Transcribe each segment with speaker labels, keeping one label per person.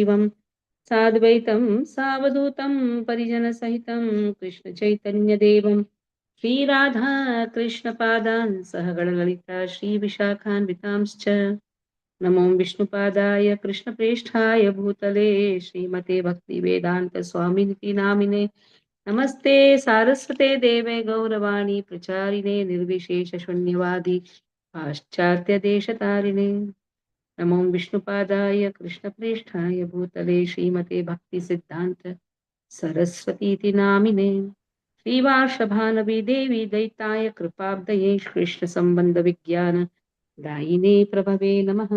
Speaker 1: एवं साद्वैतं सावधूतं परिजनसहितं कृष्णचैतन्यदेवं श्रीराधा कृष्णपादान् सह गणललिता श्रीविशाखान्वितांश्च नमो विष्णुपादाय कृष्णप्रेष्ठाय भूतले श्रीमते भक्तिवेदान्तस्वामिनिति नामिने नमस्ते सारस्वते देवे गौरवाणी प्रचारिणे निर्विशेषशून्यवादी पाश्चात्यदेशतारिणे नमो विष्णुपादाय कृष्णप्रेष्ठाय भूतले श्रीमते भक्तिसिद्धान्त सरस्वतीति नामिने श्रीवार्षभानवी देवी दैताय कृपाब्दये कृष्णसम्बन्धविज्ञान दायिने प्रभवे नमः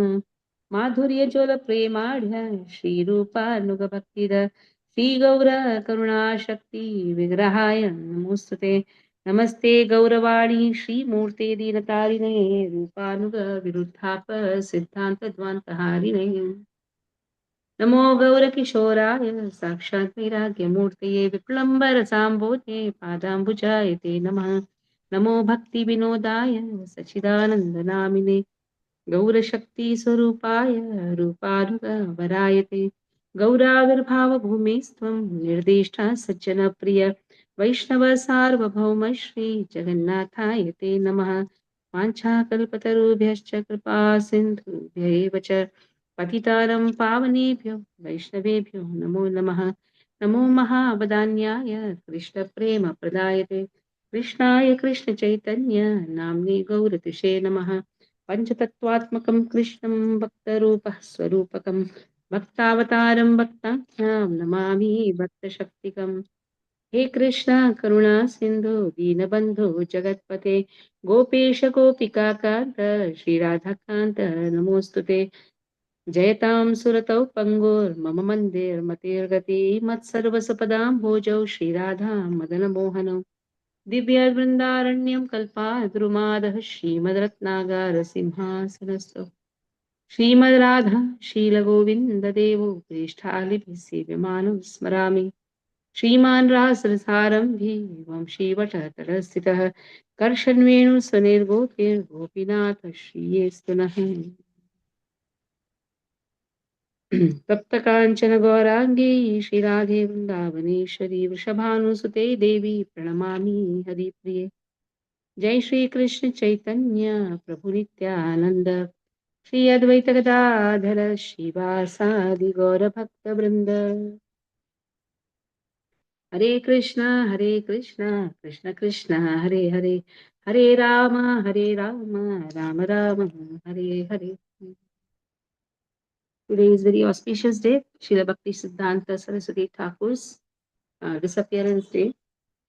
Speaker 1: माधुर्यजोलप्रेमाढ्य श्रीरूपानुगभक्तिद श्रीगौर करुणाशक्ति विग्रहाय नमोस्तुते नमस्ते गौरवाणी श्रीमूर्ते दीनतारिणे रूपानुग विरुद्धाप सिद्धान्तध्वान्तहारिणे नमो गौरकिशोराय साक्षात् वैराग्यमूर्तये विप्लम्बरसाम्भोजे पादाम्बुजाय ते नमः नमो भक्तिविनोदाय सच्चिदानन्दनामिने गौरशक्तिस्वरूपाय रूपानुगवरायते गौराविर्भावभूमिस्त्वं निर्दिष्टा सज्जनप्रिय वैष्णव सार्वभौम श्री जगन्नाथाय ते नमः वाञ्छाकल्पतरुभ्यश्च कृपा सिन्धुभ्य एव च पतितानं पावनेभ्यो वैष्णवेभ्यो नमो नमः नमो महावदान्याय कृष्णप्रेमप्रदायते कृष्णाय कृष्णचैतन्य नाम्नि गौरतिषे नमः पंचतत्वात्मकं कृष्णं भक्तरूपः स्वरूपकं भक्तावतारं भक्ताभ्यां नमामि भक्तशक्तिकम् हे कृष्ण करुणा सिन्धु दीनबन्धु जगत्पते गोपेश गोपिकान्त श्रीराधाकान्त नमोऽस्तुते जयतां सुरतौ पङ्गुर्मम मन्दिरमतिर्गति मत्सर्वसपदां भोजौ श्रीराधा मदनमोहनौ दिव्यवृन्दारण्यं कल्पाद्रुमादः श्रीमद्रत्नागार सिंहासनस्थौ श्रीमद्राधा शीलगोविन्ददेवो प्रेष्ठालिभिः सेव्यमानं स्मरामि श्रीमान् रासरसारम्भी वंशीवटतरस्थितः कर्षन्वेणुस्वनिर्गोपिर्गोपीनाथ श्रीयेस्तु नः तप्तकाञ्चन गौराङ्गी श्रीराधे वृन्दावनेश्वरी वृषभानुसुते देवी प्रणमामि हरिप्रिये जय श्री कृष्ण चैतन्य प्रभु नित्यानंद श्री अद्वैत गदाधर शिवासादि गौर भक्त वृंद हरे Krishna Krishna Krishna Hare Hare Hare Ram Ram Ram Hare Hare Today is very auspicious day, Srila Bhakti Siddhanta Saraswati Thakur's disappearance day.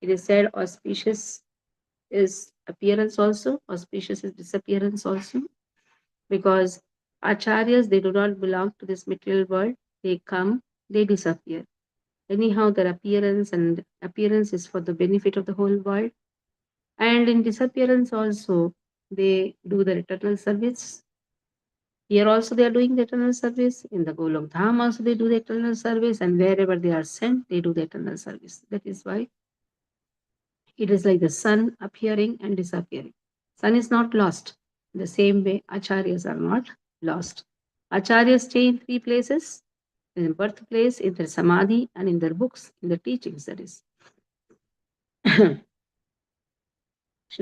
Speaker 1: It is said auspicious is appearance also, auspicious is disappearance also, because acharyas, they do not belong to this material world. They come, they disappear. Anyhow, their appearance and appearance is for the benefit of the whole world. And in disappearance also, they do the eternal service. Here also they are doing the eternal service. In the Golok Dham also they do the eternal service. And wherever they are sent, they do the eternal service. That is why it is like the sun appearing and disappearing. Sun is not lost. In the same way, acharyas are not lost. Acharyas stay in three places: in their birthplace, in their samadhi, and in their books, in the teachings, that is. Srila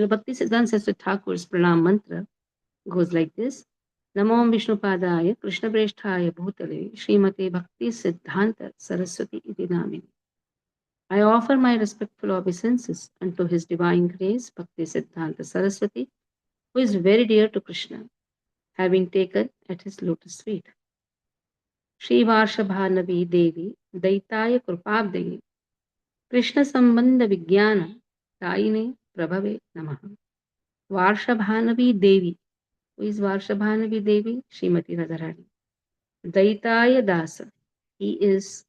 Speaker 1: Bhakti Siddhanta Saraswati Thakur's pranam mantra goes like this. Namo Vishnupadaya Krishna Preshthaya Bhutale Srimate Bhakti Siddhanta Saraswati iti namini. I offer my respectful obeisances unto His Divine Grace Bhakti Siddhanta Saraswati, who is very dear to Krishna, having taken at his lotus feet. Shri Varshabhanavi Devi Daitaya Krupabdaye Krishna Sambandha Vijnana Daine Prabhave Namaha. Varshabhanavi Devi. Who is Varshabhanavi Devi? Srimati Radharani. Daitaya Dasa. He is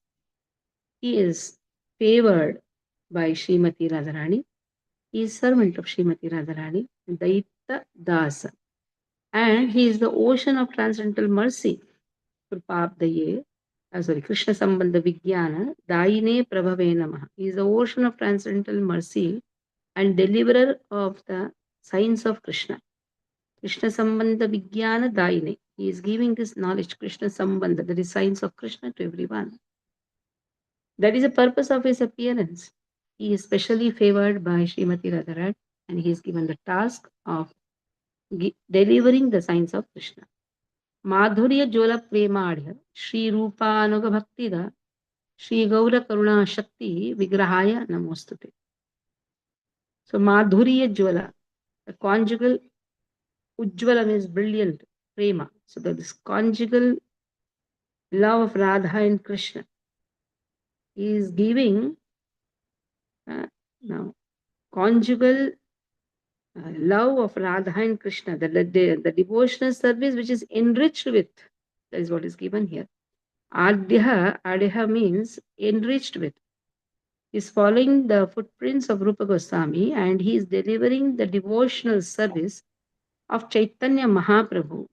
Speaker 1: favored by Srimati Radharani. He is servant of Srimati Radharani. Daita Dasa. And he is the ocean of transcendental mercy. Krupabdaye, Krishna Sambandha Vijnana, Daine Prabhave Namaha. He is the ocean of transcendental mercy and deliverer of the signs of Krishna. Krishna Sambandha Vijnana Daine. He is giving this knowledge, Krishna Sambandha, that is science of Krishna, to everyone. That is the purpose of his appearance. He is specially favored by Srimati Radharani, and he is given the task of delivering the science of Krishna. Madhurya Jola Premadhya, Sri Rupa Anuga Bhaktida, Sri Gaura Karuna Shakti Vigrahaya Namostute. So Madhurya Jwala, the conjugal Ujjvala means brilliant, prema. So that this conjugal love of Radha and Krishna is giving now conjugal love of Radha and Krishna, the devotional service which is enriched with, that is what is given here. Adhya means enriched with. He is following the footprints of Rupa Goswami and he is delivering the devotional service of Chaitanya Mahaprabhu.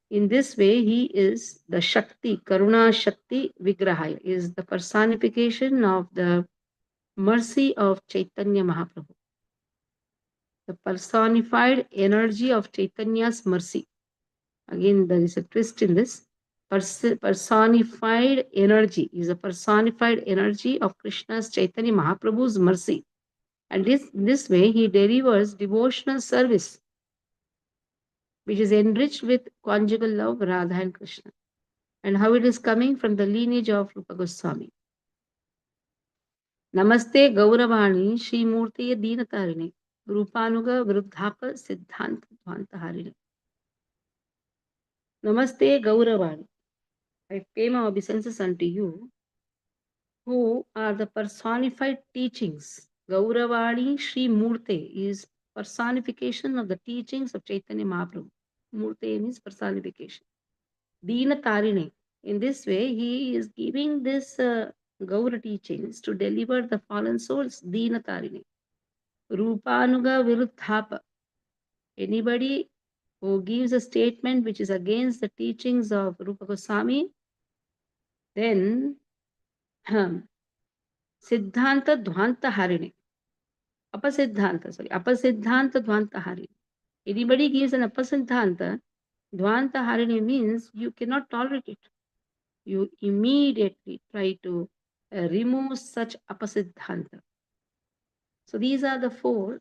Speaker 1: In this way, he is the Shakti, Karuna Shakti Vigrahaya, is the personification of the mercy of Chaitanya Mahaprabhu. The personified energy of Chaitanya's mercy. Again, there is a twist in this. Personified energy is a personified energy of Krishna's Chaitanya Mahaprabhu's mercy. And this way, he delivers devotional service, which is enriched with conjugal love, Radha and Krishna. And how it is coming from the lineage of Rupa Goswami. Namaste Gauravani Shri Murti Deenatarini Rupanuga Vruddhapa Siddhant Dvantaharini. Namaste Gauravani. I pay my obeisances unto you, who are the personified teachings. Gauravani Shri Murte is personification of the teachings of Chaitanya Mahaprabhu. Murte means personification. Deenatarine. In this way, he is giving this Gaura teachings to deliver the fallen souls. Deenatarine. Rupanuga Viruddhapa. Anybody who gives a statement which is against the teachings of Rupa Goswami, then Siddhanta Dvanta Harine. Apasiddhanta Dvanta Harine. Anybody gives an Apasiddhanta, Dvanta Harine means you cannot tolerate it. You immediately try to remove such Apasiddhanta. So these are the 4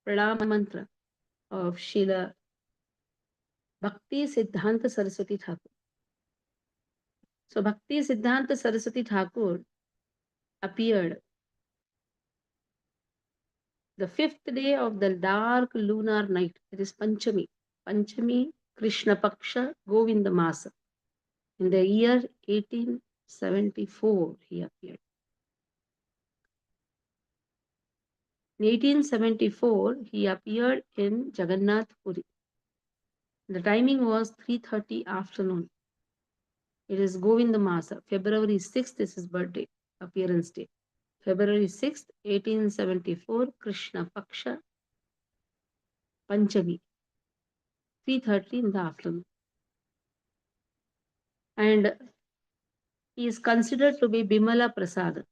Speaker 1: Pranama mantra of Srila Bhakti Siddhanta Saraswati Thakur. So Bhakti Siddhanta Saraswati Thakur appeared the 5th day of the dark lunar night. It is Panchami. Panchami Krishna Paksha Govinda Masa. In the year 1874, he appeared. In 1874, he appeared in Jagannath Puri. The timing was 3:30 afternoon. It is Govinda Masa. February 6th is his birthday, appearance day. February 6th, 1874, Krishna Paksha, Panchami, 3:30 in the afternoon. And he is considered to be Bimala Prasada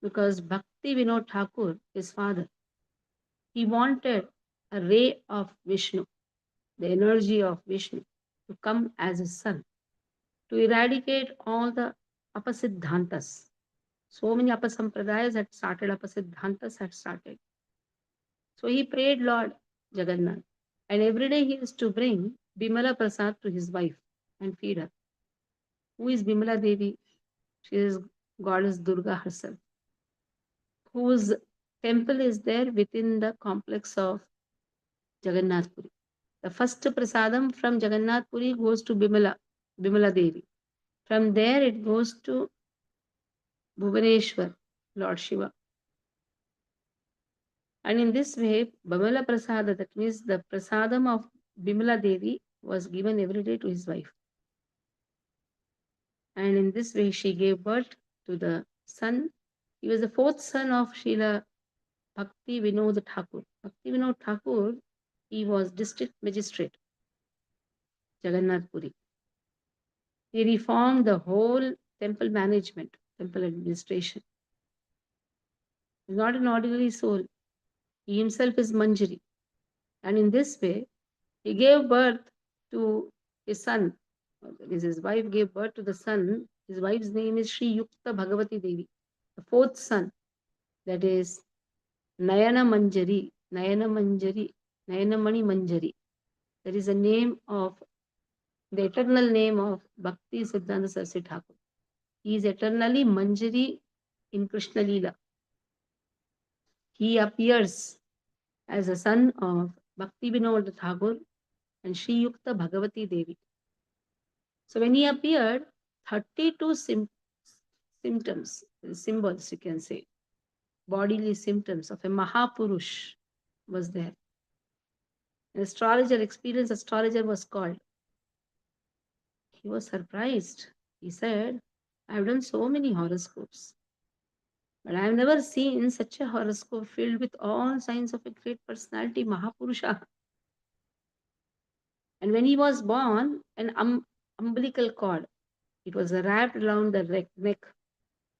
Speaker 1: because Bhakti Vinod Thakur, his father, he wanted a ray of Vishnu, the energy of Vishnu, to come as his son, to eradicate all the Apasiddhantas. So many Apasampradayas had started, Apasiddhantas had started. So he prayed Lord Jagannath. And every day he used to bring Bimala Prasad to his wife and feed her. Who is Bimala Devi? She is goddess Durga herself, whose temple is there within the complex of Jagannath Puri. The first prasadam from Jagannath Puri goes to Bimala Devi. From there it goes to Bhuvaneshwar, Lord Shiva. And in this way, Bimala Prasada, that means the prasadam of Bimala Devi, was given every day to his wife. And in this way, she gave birth to the son. He was the 4th son of Srila Bhakti Vinod Thakur. Bhakti Vinod Thakur, he was district magistrate, Jagannath Puri. He reformed the whole temple management, temple administration. He is not an ordinary soul. He himself is Manjari. And in this way, he gave birth to his son. His wife gave birth to the son. His wife's name is Sri Yukta Bhagavati Devi, the fourth son. That is Nayana Manjari, Nayana Manjari, Nayanamani Manjari. That is the name of the eternal name of Bhakti Siddhanta Saraswati Thakur. He is eternally Manjari in Krishna Leela. He appears as a son of Bhakti Vinod Thakur and Sri Yukta Bhagavati Devi. So when he appeared, 32 symptoms, symbols you can say, bodily symptoms of a Mahapurush was there. An astrologer, experienced astrologer was called. He was surprised. He said, I have done so many horoscopes, but I have never seen such a horoscope filled with all signs of a great personality, Mahapurusha. And when he was born, an umbilical cord, it was wrapped around the neck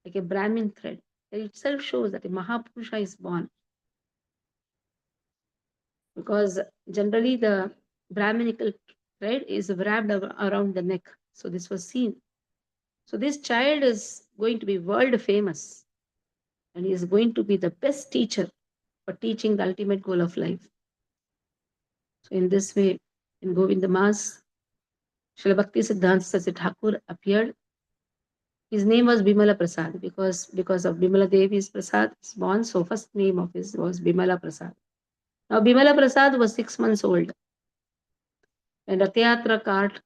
Speaker 1: like a Brahmin thread. It itself shows that a Mahapurusha is born. Because generally the Brahminical thread is wrapped around the neck. So this was seen. So this child is going to be world famous. And he is going to be the best teacher for teaching the ultimate goal of life. So in this way, in Govinda Mas, Srila Bhakti Siddhanta Saraswati Thakur appeared. His name was Bimala Prasad because of Bimala Devi's Prasad is born. So first name of his was Bimala Prasad. Now Bimala Prasad was 6 months old when the Rath cart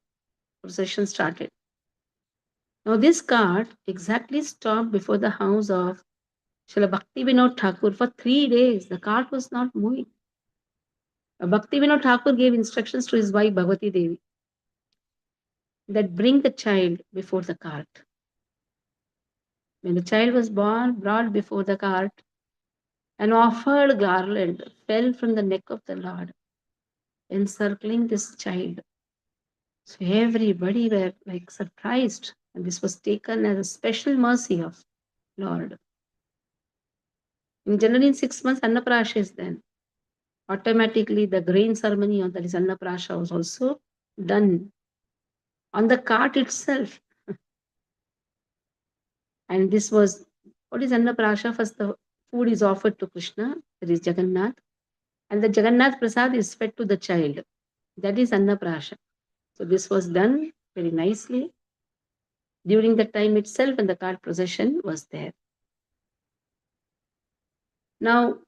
Speaker 1: procession started. Now this cart exactly stopped before the house of Srila Bhakti Vinod Thakur for 3 days. The cart was not moving. Bhakti Vinod Thakur gave instructions to his wife Bhagavati Devi that bring the child before the cart. When the child was born, brought before the cart, an offered garland fell from the neck of the Lord, encircling this child. So everybody were like surprised, and this was taken as a special mercy of Lord. Generally, in 6 months, Annaprasha is then. Automatically, the grain ceremony on that is Annaprasha was also done on the cart itself. And this was, what is Annaprasha? First, the food is offered to Krishna, that is Jagannath. And the Jagannath Prasad is fed to the child. That is Annaprasha. So this was done very nicely during the time itself when the cart procession was there. Now,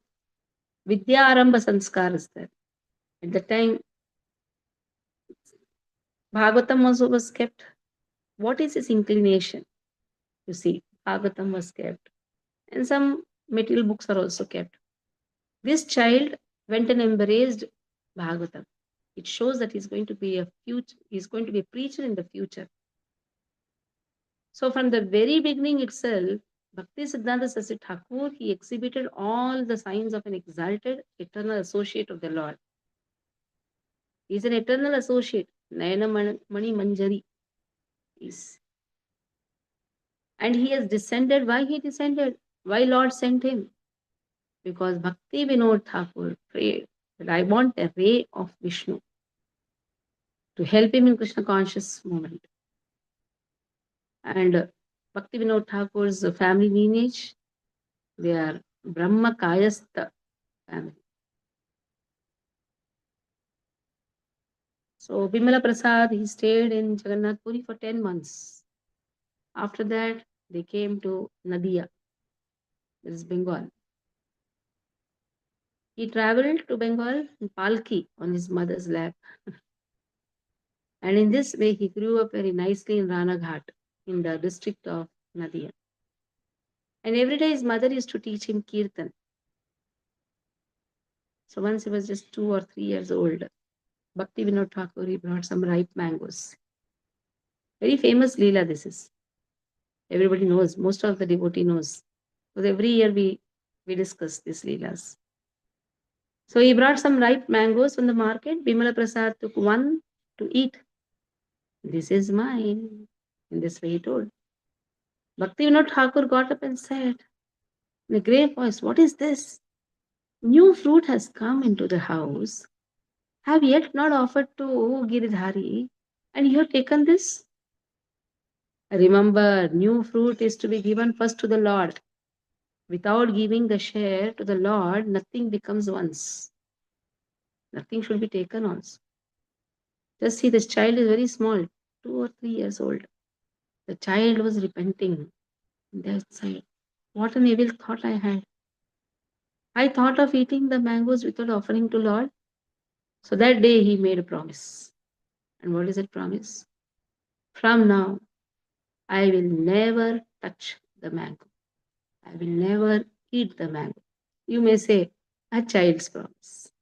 Speaker 1: Vidya Arambha Sanskar is there. At the time, Bhagavatam also was kept. What is his inclination? You see, Bhagavatam was kept. And some material books are also kept. This child went and embraced Bhagavatam. It shows that he's going to be a preacher in the future. So from the very beginning itself, Bhakti Siddhanta Saraswati Thakur, he exhibited all the signs of an exalted eternal associate of the Lord. He is an eternal associate, Nayana Mani Manjari. And he has descended. Why he descended? Why Lord sent him? Because Bhakti Vinod Thakur prayed that I want a ray of Vishnu to help him in Krishna conscious movement. And Bhakti Vinod Thakur's family lineage, they are Brahma Kayastha family. So Bimala Prasad, he stayed in Jagannath Puri for 10 months. After that, they came to Nadia, that is Bengal. He traveled to Bengal in Palki on his mother's lap. And in this way, he grew up very nicely in Ranaghat, in the district of Nadia. And every day his mother used to teach him Kirtan. So once he was just 2 or 3 years old, Bhakti Vinod Thakur, he brought some ripe mangoes. Very famous Leela this is. Everybody knows, most of the devotee knows. Because every year we discuss these Leelas. So he brought some ripe mangoes from the market. Bimala Prasad took one to eat. This is mine. In this way he told. Bhakti Vinod Thakur got up and said in a grave voice, what is this? New fruit has come into the house have yet not offered to Giridhari, and you have taken this? Remember, new fruit is to be given first to the Lord. Without giving the share to the Lord, nothing becomes once. Nothing should be taken also. Just see, this child is very small, 2 or 3 years old. The child was repenting in that side. What an evil thought I had. I thought of eating the mangoes without offering to Lord. So that day he made a promise. And what is that promise? From now, I will never touch the mango. I will never eat the mango. You may say, a child's promise.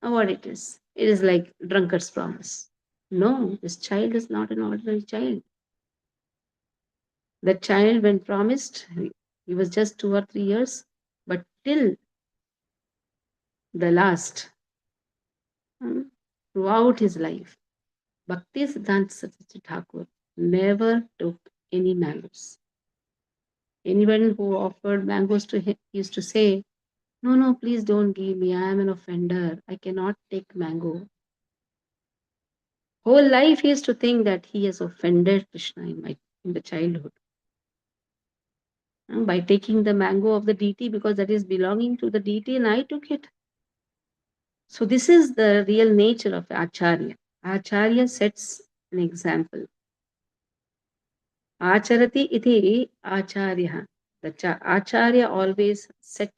Speaker 1: Now what it is? It is like drunkard's promise. No, this child is not an ordinary child. The child, when promised, he was just 2 or 3 years, but till the last, throughout his life, Bhakti Siddhant Saraswati Thakur never took any mangoes. Anyone who offered mangoes to him used to say, no, no, please don't give me. I am an offender. I cannot take mango. Whole life he used to think that he has offended Krishna in the childhood. By taking the mango of the deity, because that is belonging to the deity, and I took it. So this is the real nature of Acharya. Acharya sets an example. Acharati iti Acharya. The Acharya always set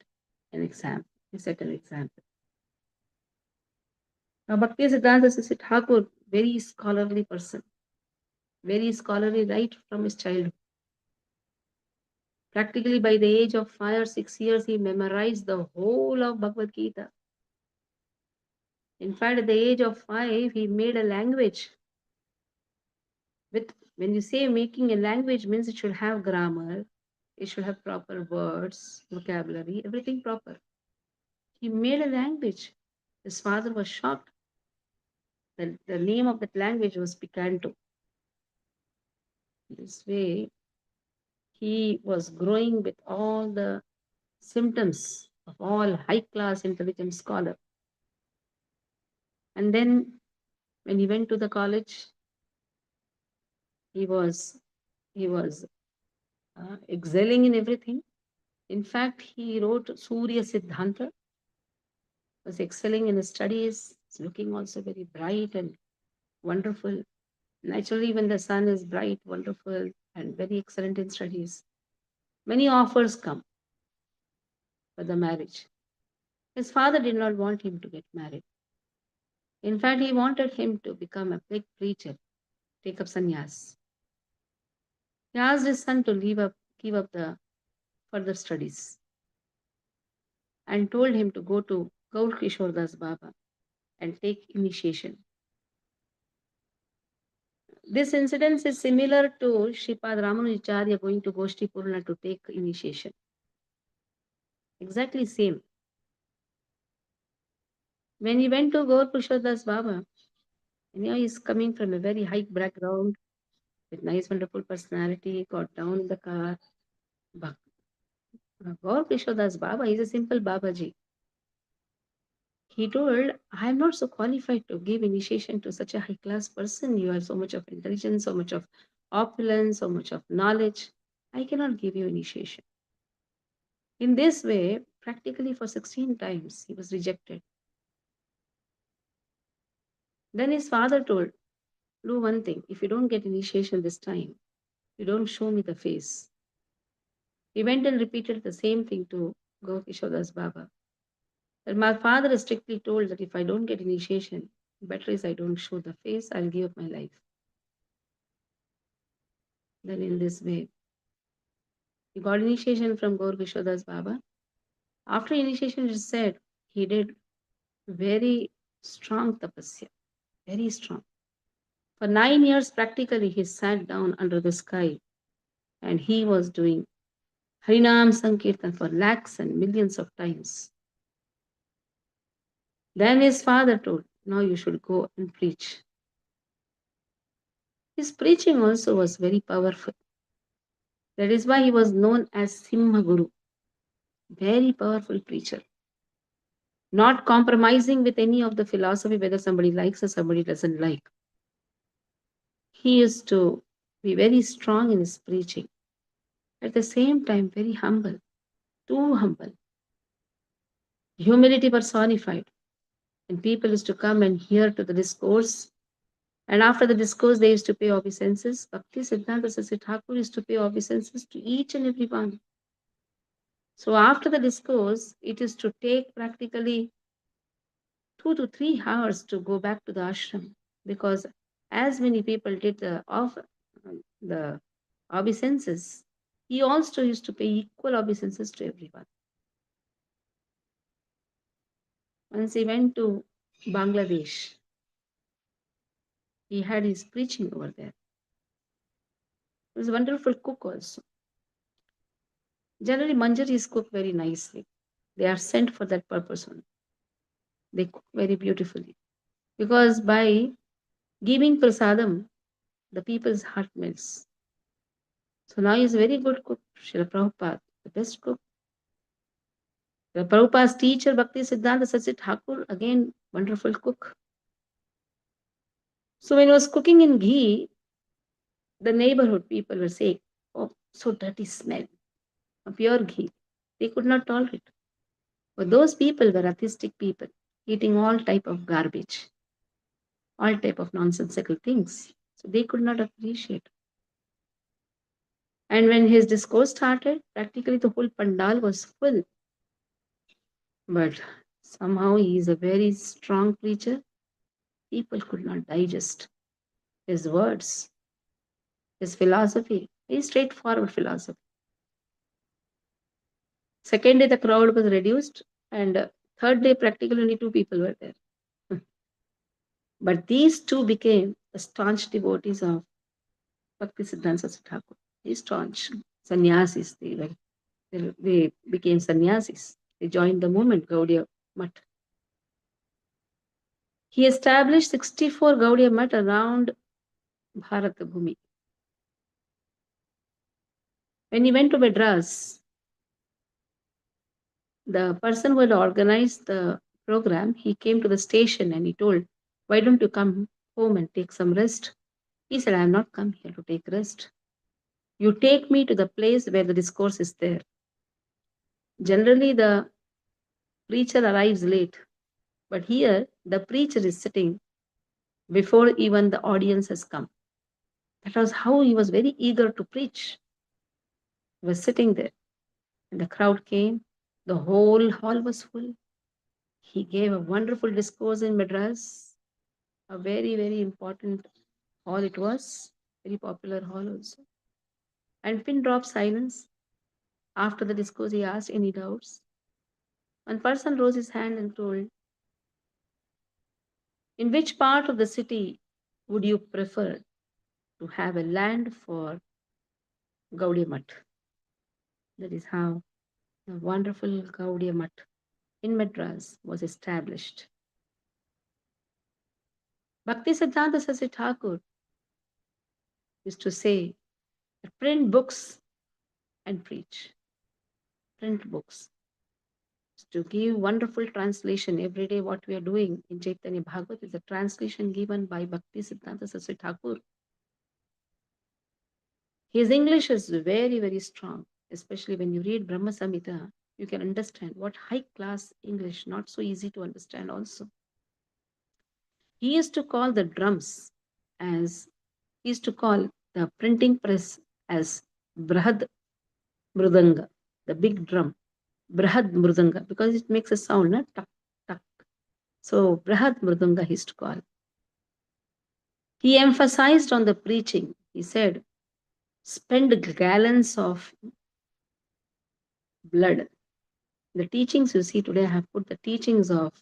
Speaker 1: an example. He set an example. Now Bhakti Siddhanta Saraswati Thakur, very scholarly person. Very scholarly right from his childhood. Practically by the age of 5 or 6 years, he memorized the whole of Bhagavad Gita. In fact, at the age of 5, he made a language. When you say making a language, means it should have grammar, it should have proper words, vocabulary, everything proper. He made a language. His father was shocked. The name of that language was Picanto. This way, he was growing with all the symptoms of all high-class intelligent scholar. And then when he went to the college, he was excelling in everything. In fact, he wrote Surya Siddhanta, was excelling in his studies, looking also very bright and wonderful. Naturally, when the sun is bright, wonderful, and very excellent in studies, many offers come for the marriage. His father did not want him to get married. In fact, he wanted him to become a big preacher, take up sannyas. He asked his son to give up the further studies and told him to go to Gaur Kishore Das Baba and take initiation. This incident is similar to Shripad Ramanujacharya going to Goshti Purna to take initiation. Exactly same. When he went to Gaur Kishore Das Baba, he's coming from a very high background with nice, wonderful personality, got down in the car. Gaur Kishore Das Baba is a simple Babaji. He told, I am not so qualified to give initiation to such a high class person. You have so much of intelligence, so much of opulence, so much of knowledge. I cannot give you initiation. In this way, practically for 16 times, he was rejected. Then his father told, do one thing, if you don't get initiation this time, you don't show me the face. He went and repeated the same thing to Gaur Das Baba. That my father is strictly told that if I don't get initiation, better is I don't show the face, I'll give up my life. Then in this way, he got initiation from Gaur Das Baba. After initiation, it is said he did very strong tapasya, very strong. For 9 years, practically, he sat down under the sky and he was doing Harinam Sankirtan for lakhs and millions of times. Then his father told, now you should go and preach. His preaching also was very powerful. That is why he was known as Simha Guru, very powerful preacher. not compromising with any of the philosophy, whether somebody likes or somebody doesn't like. He used to be very strong in his preaching. At the same time, very humble, too humble. Humility personified. And people used to come and hear to the discourse. And after the discourse, they used to pay obeisances. Bhakti Siddhanta Saraswati Thakur used to pay obeisances to each and every one. So after the discourse, it is to take practically 2 to 3 hours to go back to the ashram, because as many people did the obeisances, he also used to pay equal obeisances to everyone. Once he went to Bangladesh, he had his preaching over there. He was a wonderful cook also. Generally, Manjaris cook very nicely. They are sent for that purpose only. They cook very beautifully. Because by giving prasadam, the people's heart melts. So now he is a very good cook, Srila Prabhupada, the best cook. The Prabhupada's teacher, Bhakti Siddhanta Saraswati Thakur, again, wonderful cook. So when he was cooking in ghee, the neighborhood people were saying, oh, so dirty smell, a pure ghee. They could not tolerate. But those people were atheistic people, eating all type of garbage, all type of nonsensical things. So they could not appreciate. And when his discourse started, practically the whole pandal was full. But somehow he is a very strong preacher. People could not digest his words, his philosophy, very straightforward philosophy. Second day, the crowd was reduced, and third day, practically only 2 people were there. But these 2 became the staunch devotees of Bhakti Siddhanta Saraswati Thakur. These staunch sannyasis, they became sannyasis. They joined the movement, Gaudiya Math. He established 64 Gaudiya Math around Bharata Bhumi. When he went to Madras, the person who had organized the program, he came to the station and he told, why don't you come home and take some rest? He said, I have not come here to take rest. You take me to the place where the discourse is there. Generally, the preacher arrives late, but here the preacher is sitting before even the audience has come. That was how he was very eager to preach. He was sitting there, and the crowd came. The whole hall was full. He gave a wonderful discourse in Madras, a very, very important hall it was, very popular hall also. And pin drop silence. After the discourse, he asked any doubts. One person rose his hand and told, in which part of the city would you prefer to have a land for Gaudiya Math? That is how the wonderful Gaudiya Math in Madras was established. Bhakti Siddhanta Saraswati Thakur used to say, print books and preach. Print books. To give wonderful translation every day. What we are doing in Chaitanya Bhagavat is a translation given by Bhakti Siddhanta Saraswati Thakur. His English is very, very strong, especially when you read Brahma Samhita. You can understand what high class English, not so easy to understand also. He used to call the drums as, he used to call the printing press as Brahad Mrudanga, the big drum. Brahad Mrudanga, because it makes a sound, na? Tak, tak. So Brahad Mrudanga he used to call. He emphasized on the preaching. He said, spend gallons of blood. The teachings you see today, I have put the teachings of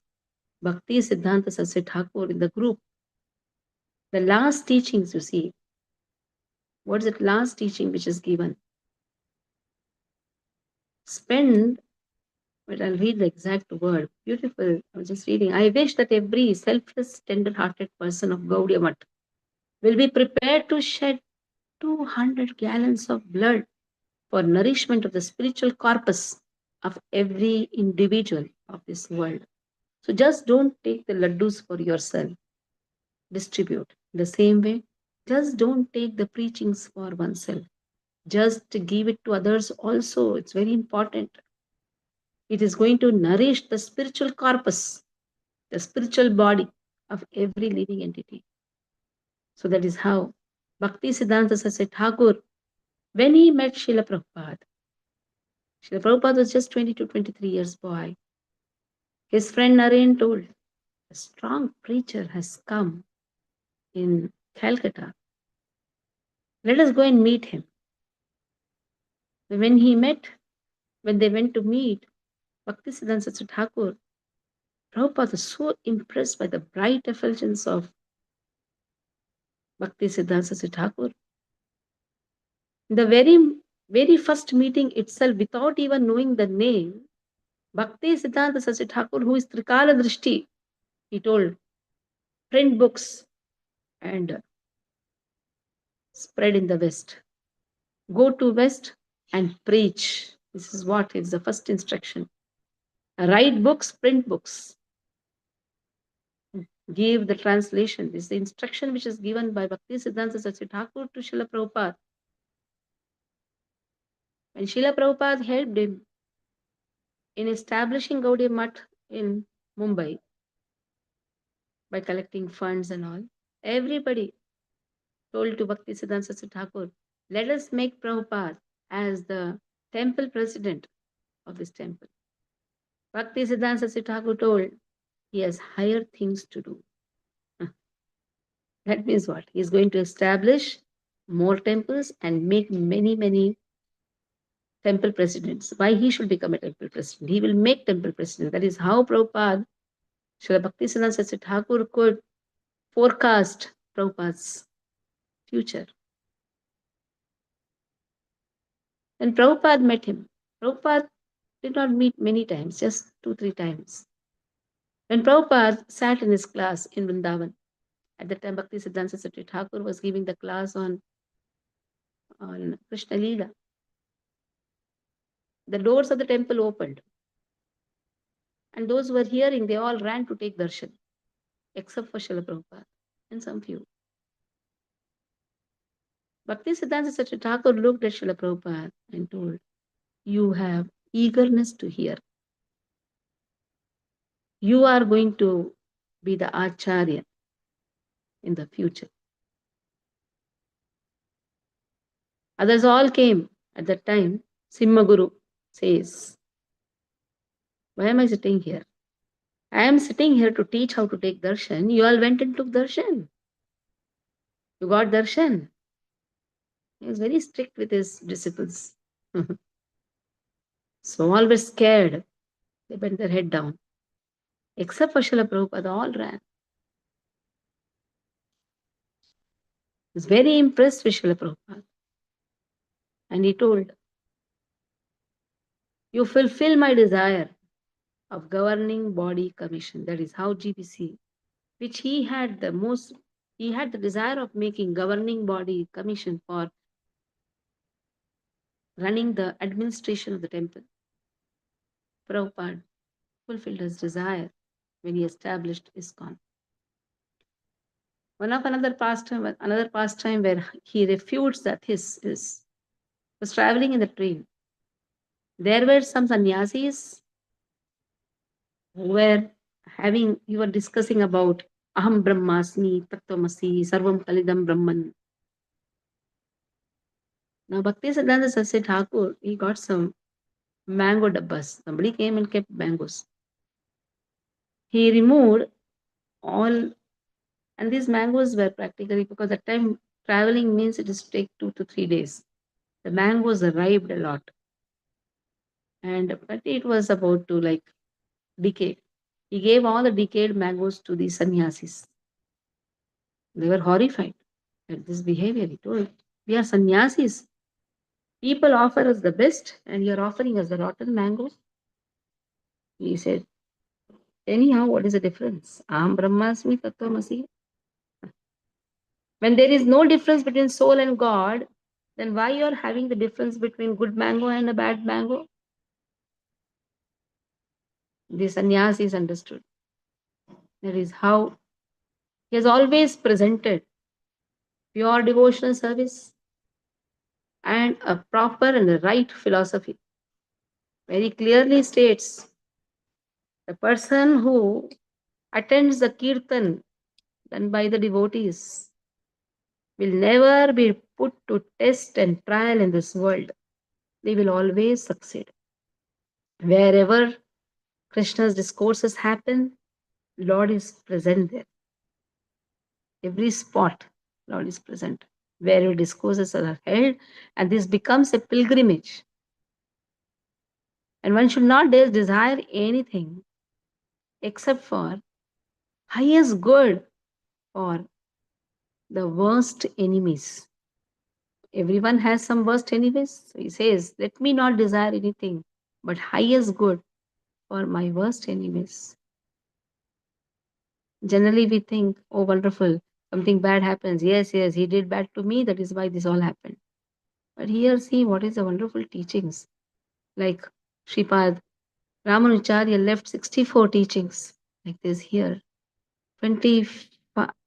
Speaker 1: Bhakti Siddhanta Saraswati Thakur in the group. The last teachings you see, what is that last teaching which is given? Spend, but I'll read the exact word. Beautiful. I was just reading. I wish that every selfless, tender-hearted person of Gaudiya Math will be prepared to shed 200 gallons of blood for nourishment of the spiritual corpus of every individual of this world. So just don't take the laddus for yourself. Distribute. The same way, just don't take the preachings for oneself. Just give it to others also. It's very important. It is going to nourish the spiritual corpus, the spiritual body of every living entity. So that is how Bhakti Siddhanta Saraswati Thakur, when he met Srila Prabhupada was just 22, 23 years boy. His friend Naren told, a strong preacher has come in Calcutta. Let us go and meet him. When they went to meet Bhakti Siddhanta Saraswati Thakur, Prabhupada was so impressed by the bright effulgence of Bhakti Siddhanta Saraswati Thakur. In the very first meeting itself, without even knowing the name, Bhakti Siddhanta Saraswati Thakur, who is Trikala Drishti, he told, print books and spread in the West. Go to West and preach. This is what is the first instruction. Write books, print books. Give the translation. This is the instruction which is given by Bhakti Siddhanta Saraswati Thakur to Srila Prabhupada. And Srila Prabhupada helped him in establishing Gaudiya Math in Mumbai by collecting funds and all. Everybody told to Bhakti Siddhanta Saraswati Thakur, let us make Prabhupada as the temple president of this temple. Bhakti Siddhanta Saraswati Thakur told, he has higher things to do. That means what? He is going to establish more temples and make many temple presidents. Why he should become a temple president? He will make temple president. That is how Prabhupada, Srila Bhakti Siddhanta Saraswati Thakur could forecast Prabhupada's future. When Prabhupada met him, Prabhupada did not meet many times, just 2-3 times. When Prabhupada sat in his class in Vrindavan, at the time Bhakti Siddhanta Saraswati Thakur was giving the class on Krishna Leela, the doors of the temple opened. And those who were hearing, they all ran to take darshan, except for Srila Prabhupada and some few. Bhakti Siddhanta Saraswati Thakur looked at Srila Prabhupada and told, you have eagerness to hear. You are going to be the Acharya in the future. Others all came. At that time, Simha Guru says, why am I sitting here? I am sitting here to teach how to take darshan. You all went and took darshan. You got darshan. He was very strict with his disciples. So all were scared. They bent their head down. Except for Srila Prabhupada, all ran. He was very impressed with Srila Prabhupada. And he told, you fulfill my desire of governing body commission. That is how GBC, which he had the desire of making governing body commission for running the administration of the temple. Prabhupada fulfilled his desire when he established ISKCON. Another pastime where he refutes the atheists was traveling in the train. There were some sannyasis who were discussing about Aham Brahmasmi, Tattvamasi, Sarvam Kalidam Brahman. Now Bhakti Siddhanta Saraswati Thakur, he got some mango dabbas. Somebody came and kept mangoes. He removed all, and these mangoes were practically, because at that time traveling means it is take 2 to 3 days. The mangoes arrived a lot. But it was about to decay. He gave all the decayed mangoes to the sannyasis. They were horrified at this behavior. He told, we are sannyasis. People offer us the best and you are offering us the rotten mangoes. He said, anyhow, what is the difference? Aham Brahmasmi Tattvamasi. When there is no difference between soul and God, then why you are having the difference between good mango and a bad mango? The sannyasis understood. That is how he has always presented pure devotional service and a proper and a right philosophy. Very clearly states the person who attends the kirtan done by the devotees will never be put to test and trial in this world. They will always succeed. Wherever Krishna's discourses happen, Lord is present there. Every spot, Lord is present. Wherever discourses are held, and this becomes a pilgrimage. And one should not desire anything except for highest good for the worst enemies. Everyone has some worst enemies. So he says, let me not desire anything but highest good for my worst enemies. Generally, we think, oh, wonderful, something bad happens. Yes, yes, he did bad to me. That is why this all happened. But here, see what is the wonderful teachings. Like Sripad Ramanujacharya left 64 teachings, like this here. 20,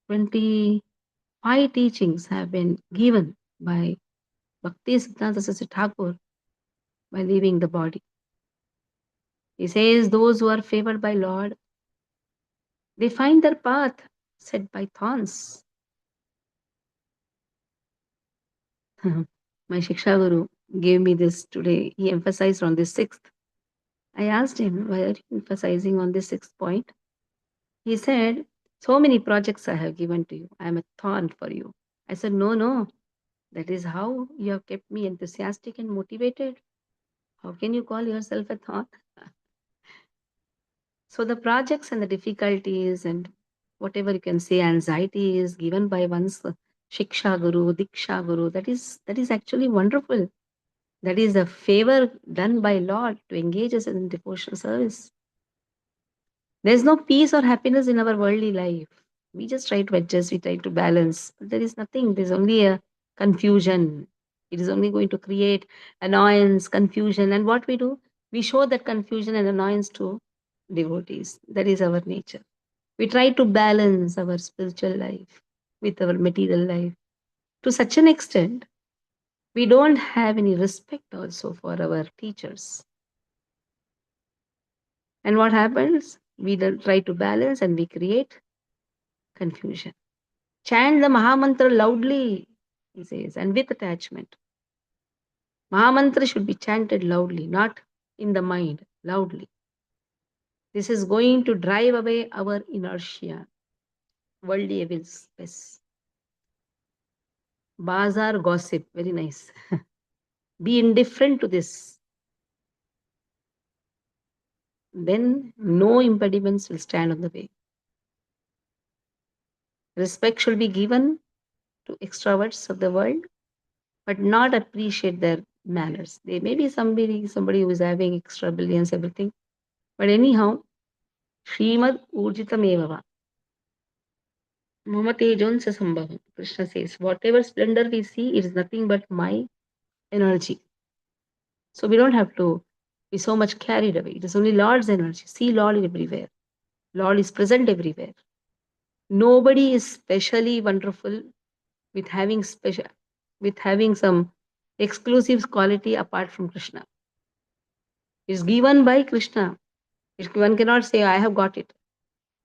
Speaker 1: 25 teachings have been given by Bhakti Siddhanta Saraswati Thakur by leaving the body. He says, those who are favored by Lord, they find their path set by thorns. My Shiksha Guru gave me this today. He emphasized on this sixth. I asked him, why are you emphasizing on this sixth point? He said, so many projects I have given to you. I am a thorn for you. I said, no, no. That is how you have kept me enthusiastic and motivated. How can you call yourself a thorn? So the projects and the difficulties and whatever you can say, anxiety is given by one's Shiksha Guru, Diksha Guru. That is actually wonderful. That is a favor done by Lord to engage us in devotional service. There's no peace or happiness in our worldly life. We just try to adjust, we try to balance. But there is nothing. There's only a confusion. It is only going to create annoyance, confusion. And what we do, we show that confusion and annoyance to devotees. That is our nature. We try to balance our spiritual life with our material life. To such an extent, we don't have any respect also for our teachers. And what happens? We try to balance and we create confusion. Chant the Mahamantra loudly, he says, and with attachment. Mahamantra should be chanted loudly, not in the mind, loudly. This is going to drive away our inertia, worldly evils. Yes. Bazaar gossip, very nice. Be indifferent to this. Then no impediments will stand on the way. Respect should be given to extroverts of the world, but not appreciate their manners. They may be somebody who is having extra brilliance, everything. But anyhow, Srimad Urjitam Evava. Mama Tejonsa Sambhavam. Krishna says, whatever splendor we see, it is nothing but my energy. So we don't have to be so much carried away. It is only Lord's energy. See Lord everywhere. Lord is present everywhere. Nobody is specially wonderful with having some exclusive quality apart from Krishna. It's given by Krishna. One cannot say, I have got it.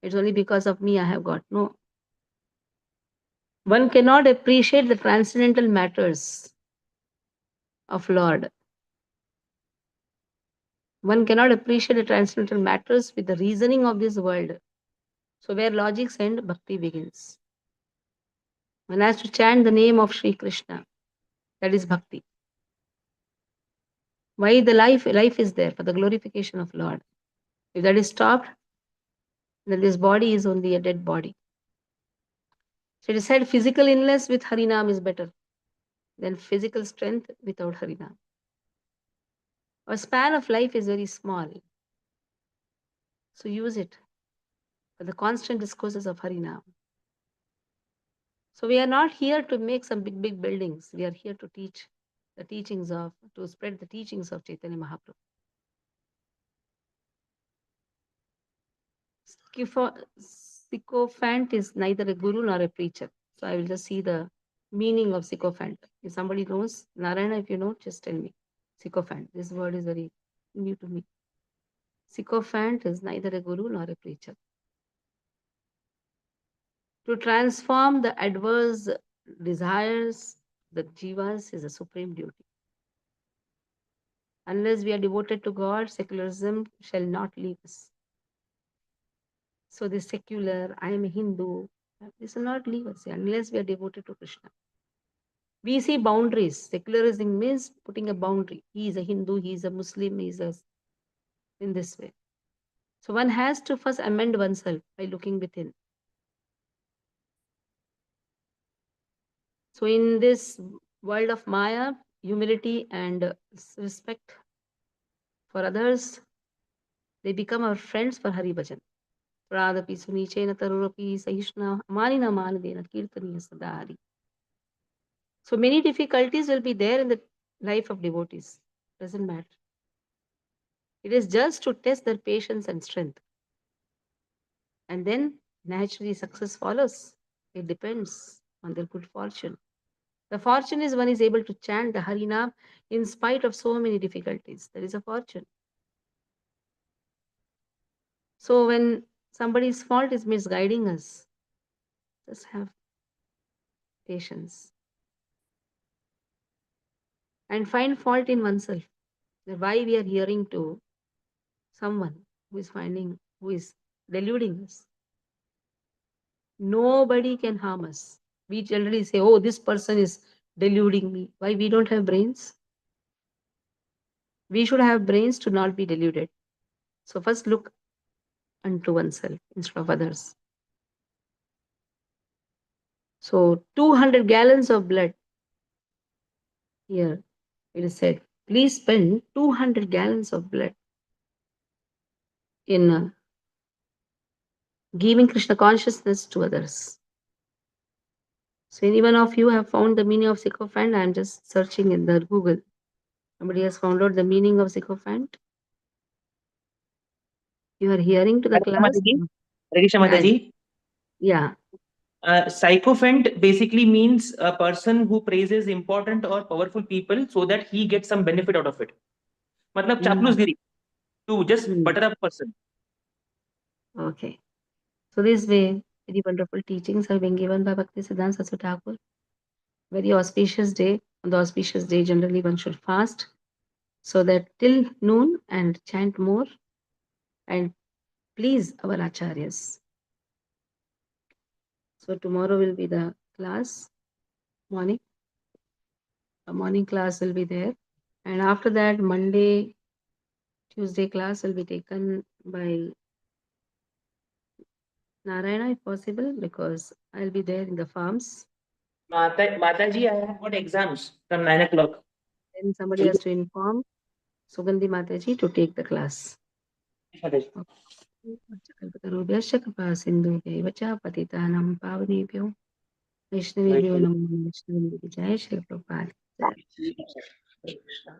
Speaker 1: It's only because of me I have got. No. One cannot appreciate the transcendental matters of Lord. One cannot appreciate the transcendental matters with the reasoning of this world. So where logics end, bhakti begins. One has to chant the name of Sri Krishna. That is bhakti. Why the life? Life is there for the glorification of Lord. If that is stopped, then this body is only a dead body. So it is said physical illness with Harinam is better than physical strength without Harinam. Our span of life is very small. So use it for the constant discourses of Harinam. So we are not here to make some big buildings. We are here to teach to spread the teachings of Chaitanya Mahaprabhu. Sycophant is neither a guru nor a preacher. So I will just see the meaning of sycophant. If somebody knows, Narayana, if you know, just tell me. Sycophant. This word is very new to me. Sycophant is neither a guru nor a preacher. To transform the adverse desires, the jivas, is a supreme duty. Unless we are devoted to God, secularism shall not leave us. So this secular, I am a Hindu, this will not leave us unless we are devoted to Krishna. We see boundaries. Secularism means putting a boundary. He is a Hindu, he is a Muslim, he is a, in this way. So one has to first amend oneself by looking within. So in this world of Maya, humility and respect for others, they become our friends for Hari Bhajan. Pradapi sunichena tarurapi sahishna manina manadena kirtaniya sadari. So many difficulties will be there in the life of devotees. Doesn't matter. It is just to test their patience and strength. And then naturally success follows. It depends on their good fortune. The fortune is one is able to chant the Harinam in spite of so many difficulties. That is a fortune. So when somebody's fault is misguiding us, just have patience. And find fault in oneself. Why we are hearing to someone who is deluding us. Nobody can harm us. We generally say, oh, this person is deluding me. Why we don't have brains? We should have brains to not be deluded. So first look unto oneself instead of others. So 200 gallons of blood. Here it is said, please spend 200 gallons of blood in giving Krishna consciousness to others. So any one of you have found the meaning of sycophant? I am just searching in the Google. Somebody has found out the meaning of sycophant? You are hearing to the
Speaker 2: Hare Krishna
Speaker 1: class?
Speaker 2: Mataji. Hare Krishna
Speaker 1: Yeah.
Speaker 2: Mataji.
Speaker 1: Yeah.
Speaker 2: Sycophant basically means a person who praises important or powerful people so that he gets some benefit out of it. मतलब चापलूसगिरी, to just butter up a person.
Speaker 1: Okay. So this way, very wonderful teachings have been given by Bhakti Siddhant Saraswati Thakur. Very auspicious day. On the auspicious day, generally one should fast so that till noon and chant more and please our acharyas. So tomorrow will be the class, morning. A morning class will be there. And after that, Monday, Tuesday class will be taken by Narayana if possible, because I'll be there in the farms.
Speaker 2: Mataji, I have got exams from 9 o'clock.
Speaker 1: Then somebody has to inform Sugandhi Mataji to take the class.
Speaker 2: Mataji.
Speaker 1: कल्पतरुभ्यश्च कृपासिन्धुभ्यैव च पतितानां पावनेभ्यो वैष्णवेभ्यो नमो नमः। वैष्णवेभ्यो जय Shri Prabhupada.
Speaker 2: Hare Krishna.